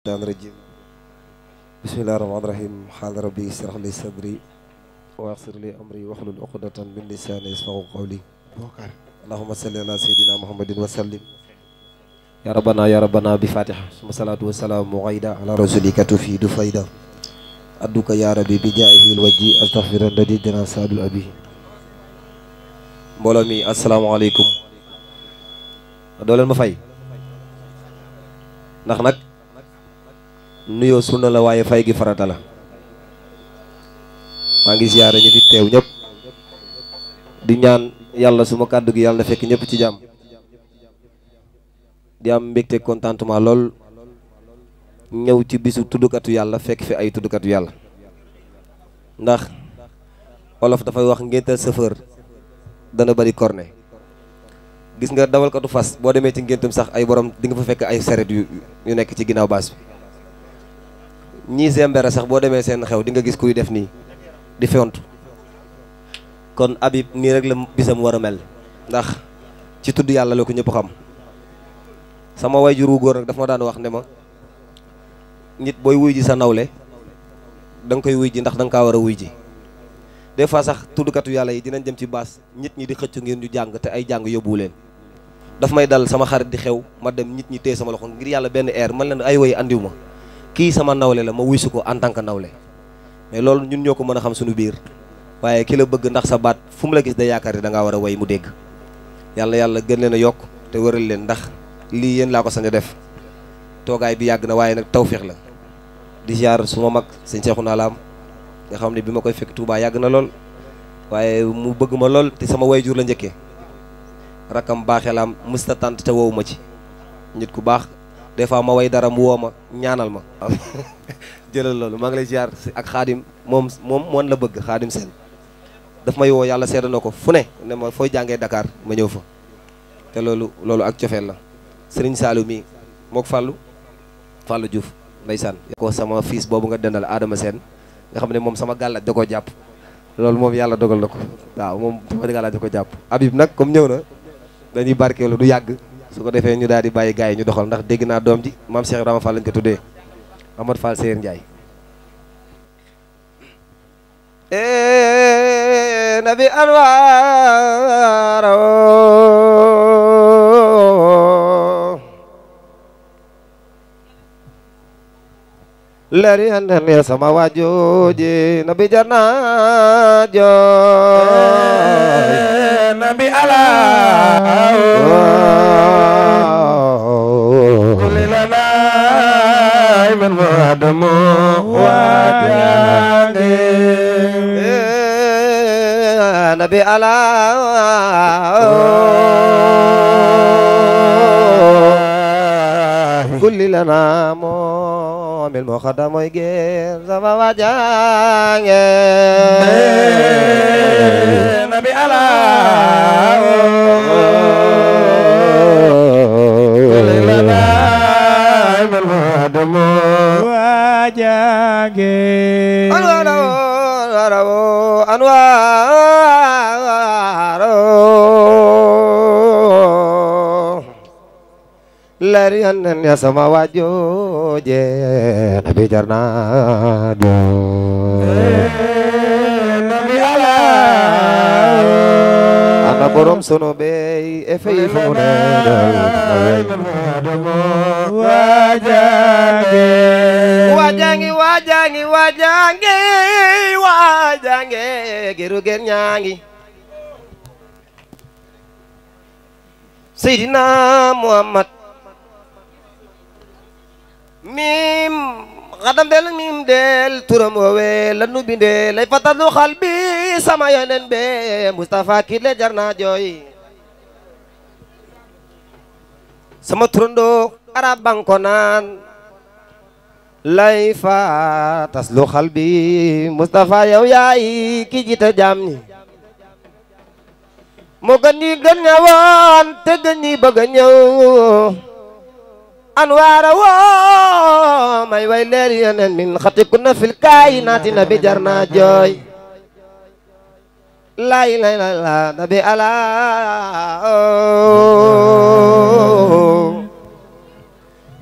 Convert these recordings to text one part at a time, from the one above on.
الرجيم بسم الله الرحمن الرحيم حال ربي اشرح لي صدري ويسر لي امري واحلل عقدة من لساني يفقهوا قولي اللهم صل على سيدنا محمد وسلم يا ربنا بفاتحة ثم الصلاة والسلام غيدا على رسولك تفيد فايدا أدوك يا ربي بجائه الوجي أستغفر الذي جنا ساد الأبي mbooloo mi asalaamaaleykum doo leen ma fay ndax nag nuyoo sunna la waaye fay gi farata la maa ngi ziyaare ñi fi teew ñëpp di ñaan yàlla suma kàddu gi yàlla na fekk ñëpp ci jàmm di am mbégte contentement lool ñëw ci bisu tuddukatu yàlla fekk fi ay tuddukatu yàlla ndax olof dafay wax ngéntal chauffeur dana bari corne gis nga dawalkatu fas boo demee ci ngéntam sax ay borom di nga fa fekk ay saret yu nekk ci ginnaaw baas bi ñii sembere sax boo demee seen xew di nga gis kuy def nii di fentu kon Habib nii rek la bisam war a mel ndax ci tudd yàlla la ko ñëpp xam sama waajur wu góor nag daf ma daan wax ne ma nit booy wuy ji sa nawle da nga koy wuy ji ndax da nga kaa war a wuy ji des fois sax tuddkatu yàlla yi dinañ dem ci baas nit ñi di xëcc ngeen ñu jàng te ay jàng yóbbuwu leen daf may dal sama xarit di xew ma dem nit ñi téye sama loxo ngir yàlla benn air man leen ay woy andiw ma kii sama nawle la ma wuy su ko en tant que nawle mais loolu ñun ñoo ko mën a xam suñu biir waaye ki la bëgg ndax sa baat fu mu la gis day yaakaar ni da ngaa war a woy mu dégg yàlla gën leen a yokk te wëral leen ndax lii yéen laa ko sañ a def toogaay bi yàgg na waaye nag tawféex la di ziar suma mag sëñ Seexuna Laam nga xam ne bi ma koy fekk Touba yàgg na lool waaye mu bëgg ma lool te sama wayjur la njëkkee rakam baaxelaam mësta tant te woowu ma ci nit ku baax des fois ma way dara mu woo ma ñaanal ma jëlal loolu maa ngi lay ziar ak xaadim moom moon la bëgg xaadim seen daf may woo yàlla seeda na ko fu ne ma fooy jàngee Dakar ma ñëw fa te loolu ak cofeel la Sëriñ Saalu mi mook Fallou Diouf ndeysaan ko sama fils boobu nga dendal Adama Seen nga xam ne moom sama gàllaaj da koo jàpp loolu moom yàlla dogal na ko waaw moom sama gàllaaj da ko jàpp Habib nag comme ñëw na dañuy barkeelu du yàgg su ko defee ñu daal di bàyyi gars yi ñu doxal ndax dégg naa doom ji maam Cheikh Ibrahima Fall lañ ko tuddee Amadou Fall Seyer Ndiaye nabi anwar lari anden ya sama wajoje nabi jarna joy nabi ala kulilana iman wadamu wajange nabi ala kulilana mil mo khada moy ger sama wajange nabi ala lana mil mo khada mo wajange anwar lari anden ya sama wajoje nabi jarna jo nabi ala ana borom sono be e fay fu ne wajange giru ger ñangi Seydina Muhammad mim xadam del mim del turam woowe lanu binde lay fatadu xalbi sama yonen be Mustafa kile jarna jooy sama turando arab banko naan lay fatas lu xalbi Mustafa yow yaay ki jita jam ni moo gën ñi gën ñawoon te gën ñi bëgg a ñëw anwaara woo may way leer yeneen min xatikuna fil kaayinaati nabi jarna jooy la ilaha illallah nabi ala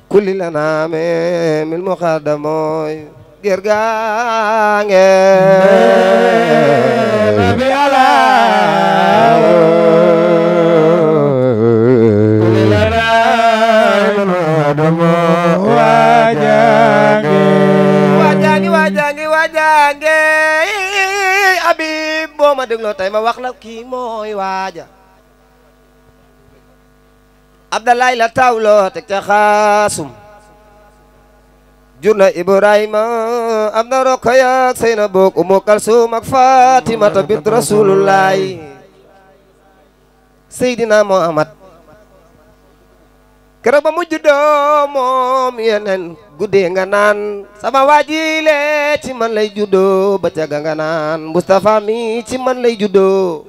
kulli lana min muqaddamoy gergange nabi ala kulli lana min muqaddamo wajange Habib boo ma dégloo tey ma wax la kii mooy waaja Abdalaay la tawloo teg ca xaasum jur na Ibrahima am na Rokhaya ak Seynabou Umu Kalsum ak Fatimata bint Rasulullahi Seydina Muhammad keroog ba mu juddoo moom yeneen guddee nga naan sama waajile ci man lay juddoo ba caga nga naan Mustafa mi ci man lay juddoo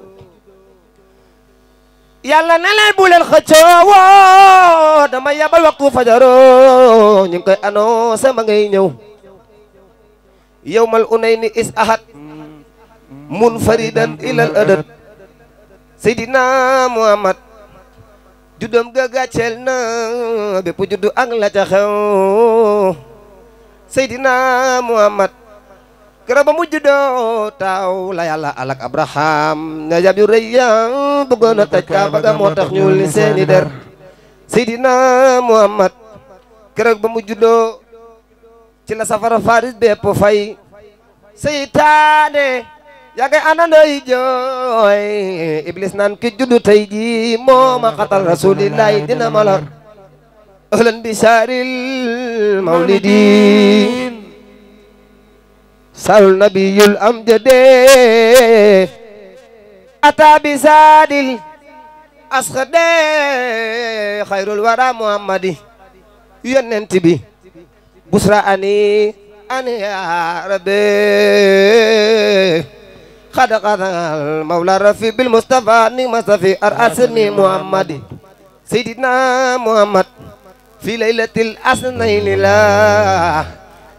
yàlla na leen bu leen xëccoo dama yabal waxtu fajaro ñu ngi koy annoncé ma ngay ñëw yawmal unayni is ahad munfaridan ilal adad Seydina Muhammad juddum ga gàcceel na bépp juddu ak la ca xew Seydina Muhammad keroog ba mu juddoo taaw la yàlla alak Abraham na jab yu rëy ya bëggoon a taj Kaaba ga moo tax ñu li seeni der Seydina Muhammad keroog ba mu juddoo ci la safara faris bépp fay seytaane yaa ngay àndandoo yi jooy Iblis naan ki juddu tey ji moo ma xatal rasulillahi dina ma lor ahlan bi saaril mawlidi sal nabiyul amjade ata bi saadil asxade xayrul wara muhammadi yonent bi busra ani ya rabbi xada xadal mawla rafi bil mustafa ni masafi ar asni muhammadi seydina muhammad fi laylatil asnayni la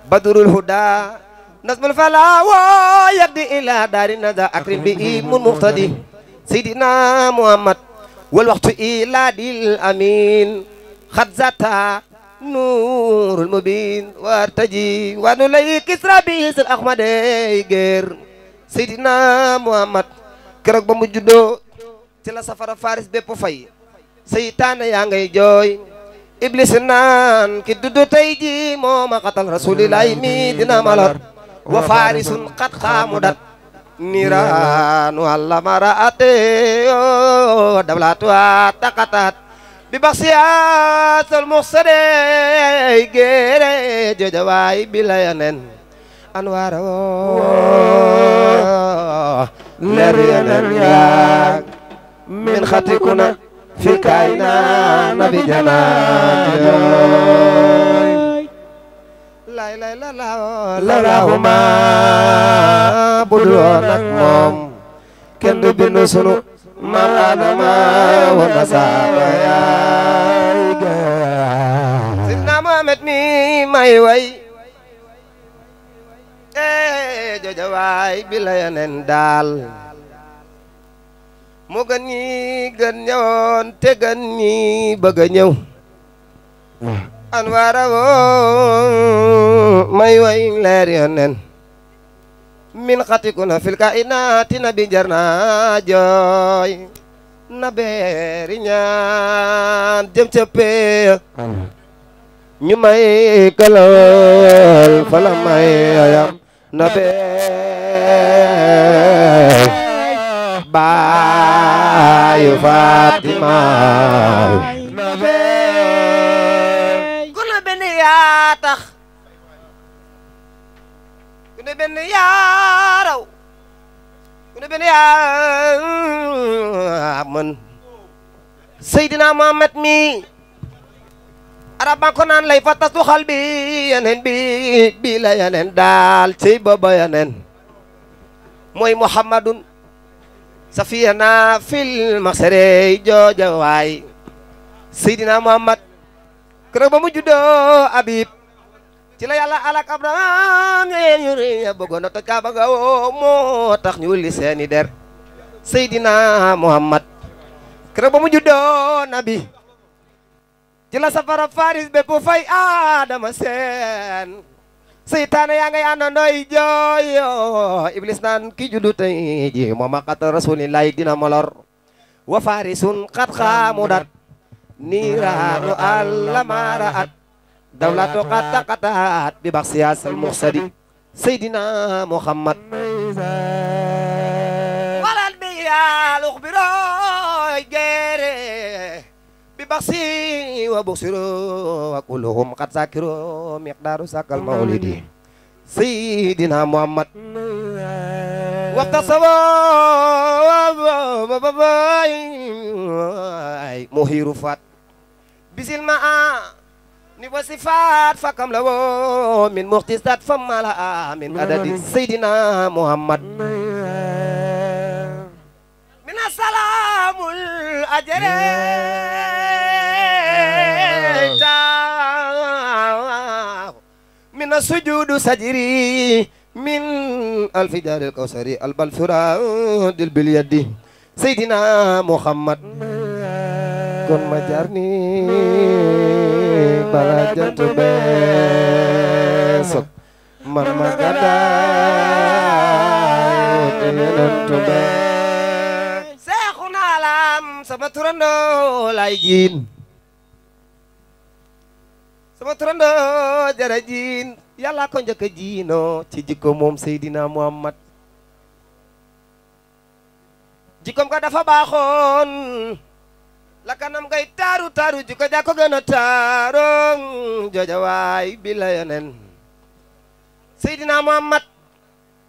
badrul huda nasmul fala wa yaqdi ila dari nada akrim bi mun muqtadi seydina muhammad wal waqtu ila dil amin xad zata nurul mubin wartaji wa nulay kisra bi sir ahmadey ger Seydina Muhammad keroog ba mu juddoo ci la safara faris bépp fay seytaane yaa ngay jooy Iblis naan ki duddu tey ji moo ma xatal rasulillahi mi dina malor wa farisun qad xaamudat niran walla maraate dablatuwa taqatat bi baxsiyatul muxsade gere jojawaay bilayanen anwaro leer yeneen yaag min xatikuna fi kayna nabi janaajoy lay lay la lahuma budul nak moom kenn du bindu sunu maam Adama wa nasaaba yaay Sidna Muhammad mi may way jojawaay bi la yeneen daal mu gën ñi gën ñëwoon te gën ñi bëgg a ñëw anwaara woo may way leer yeneen min xatikuna fil kainaati na bi jar na jooy na beeri ñaan jëm ca pee ñu may kalawal fala may ayam na bee baayu Fatima na bee ku na benn yaa tax ku na benn yaa raw ku na benn yaa mën Seydina Muhammad mi arab ko naan lay fatasu xal bi yeneen bi la yeneen daal ci baba yeneen mooy muhammadun safiyana fil maxsare jooja waay seydina muhammad keroog ba mu juddoo abib ci la yàlla alak abraham ngeen yuri ya bëggoon a toj kaaba ga woo moo tax ñu wulli seeni der seydina muhammad keroog ba mu juddoo nabi ci la safara faris bépp fay Adama seen seytaane yaa ngay àndandooy jooyo iblis naan ki juddu tey ji moo maqata rasulillahi dina molor wa farisun xat xaamudat niiraanu allamaraat dawlatu qataqatat bi bax siyaasal muxsadi seydina muhammad walal bi yaalux biroy gere bi baxsi wa buxsiro wa kulluhum qad sakiro miqdaru sakal maulidi seydina muhammad waqta sawa muhiru fat bisil maa ni wasifat fakam lawo min muxtisat famala min adadi seydina muhammad min assalamul ajre min sujudu sajri min alfijar alkawsari albalfura dil bilyadi seydina muhammad kon ma jarni bala jantu besok man ma gadaay yenentu be seexuna alam sama turando lay jiin sama turando jara jiin yàlla ko njëkk a jiino ci jikko moom seydina muhammad jikkoom ka dafa baaxoon la kanam ngay taaru taaru jikko ja ko gën a taarong jooja waay bi la yonen seydina muhammad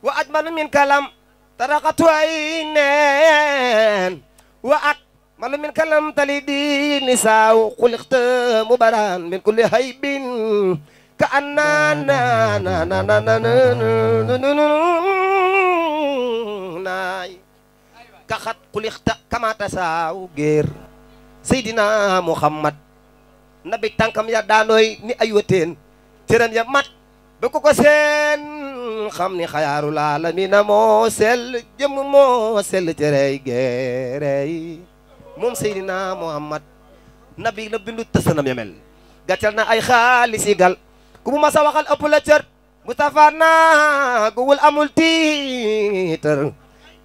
wa ajmalu min kalam taraqatu ay neen wa akmalu min kalam talidi nisaaw xuliqta mubaran min kulli haybin ka annana naay kaxat xuliqta kamata saaw géer seydina muhammad nabi tànkam ya daanooy ni ay wëteen cëram ya mat ba ko ko seen xam ni xayaarul aalamiina moo sell jëm moo sell cërey géerey moom seydina muhammad nabi la bindu tësanam ya mel gàccal na ay xaalisi gal ku mu masa waxal ëpp la cër mustafa na guwul amul tiitar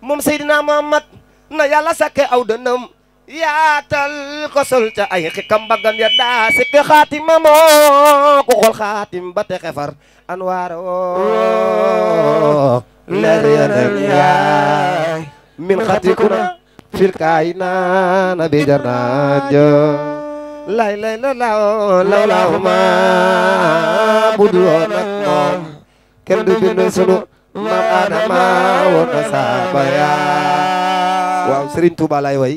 moom seydina muhammad na yàlla sakke aw dënam yaatal ko sol ca ay xikam bagam ya daa sikki xaatima moo ku xool xaatim ba te xefar anwaar woo leer ya dem yaay min xatikuna fil kaayina bi jarnaajo lay lay la law ma budul woon ak moom kenn du bind sunu maam Adama woon na saaba yaa waaw Serigne Touba lay way